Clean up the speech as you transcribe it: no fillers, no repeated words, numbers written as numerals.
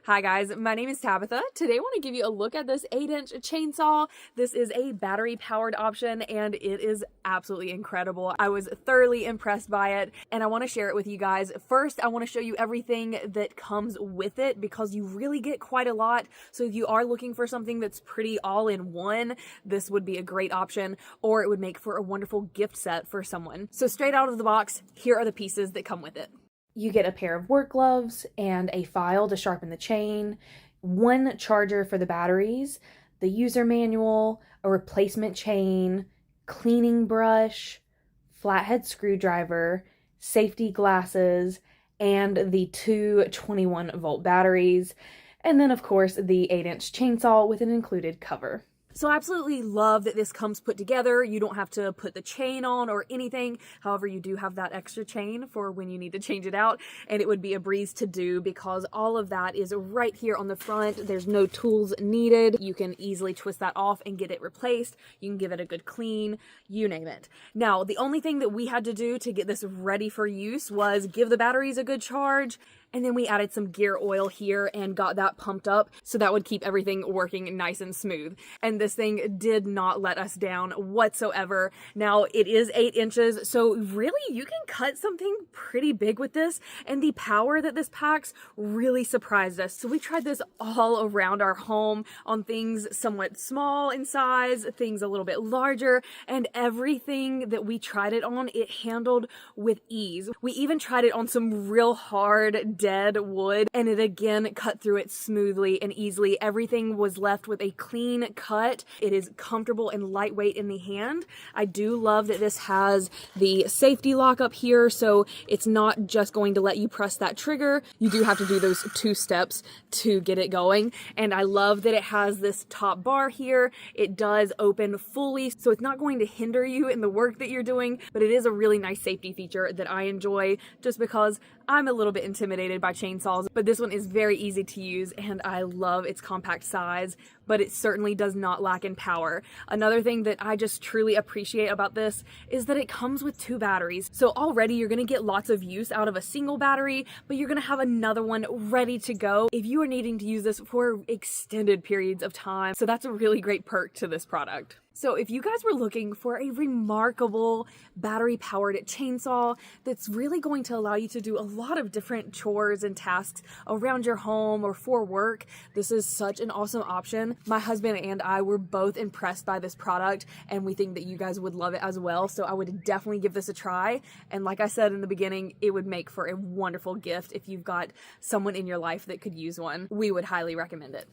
Hi guys, my name is Tabitha. Today I want to give you a look at this 8-inch chainsaw. This is a battery powered option and it is absolutely incredible. I was thoroughly impressed by it and I want to share it with you guys. First, I want to show you everything that comes with it because you really get quite a lot. So if you are looking for something that's pretty all in one, this would be a great option, or it would make for a wonderful gift set for someone. So straight out of the box, here are the pieces that come with it. You get a pair of work gloves and a file to sharpen the chain, one charger for the batteries, the user manual, a replacement chain, cleaning brush, flathead screwdriver, safety glasses, and the two 21-volt batteries, and then of course the 8-inch chainsaw with an included cover. So I absolutely love that this comes put together. You don't have to put the chain on or anything. However, you do have that extra chain for when you need to change it out, and it would be a breeze to do because all of that is right here on the front. There's no tools needed. You can easily twist that off and get it replaced. You can give it a good clean, you name it. Now, the only thing that we had to do to get this ready for use was give the batteries a good charge, and then we added some gear oil here and got that pumped up so that would keep everything working nice and smooth. And this thing did not let us down whatsoever. Now, it is 8 inches, so really you can cut something pretty big with this, and the power that this packs really surprised us. So we tried this all around our home on things somewhat small in size, things a little bit larger, and everything that we tried it on, it handled with ease. We even tried it on some real hard dead wood, and it again cut through it smoothly and easily. Everything was left with a clean cut. It is comfortable and lightweight in the hand. I do love that this has the safety lock up here, so it's not just going to let you press that trigger. You do have to do those 2 steps to get it going. And I love that it has this top bar here. It does open fully, so it's not going to hinder you in the work that you're doing, but it is a really nice safety feature that I enjoy just because I'm a little bit intimidated by chainsaws, but this one is very easy to use and I love its compact size, but it certainly does not lack in power. Another thing that I just truly appreciate about this is that it comes with 2 batteries. So already you're gonna get lots of use out of a single battery, but you're gonna have another one ready to go if you are needing to use this for extended periods of time. So that's a really great perk to this product. So if you guys were looking for a remarkable battery-powered chainsaw that's really going to allow you to do a lot of different chores and tasks around your home or for work, this is such an awesome option. My husband and I were both impressed by this product, and we think that you guys would love it as well. So I would definitely give this a try. And like I said in the beginning, it would make for a wonderful gift if you've got someone in your life that could use one. We would highly recommend it.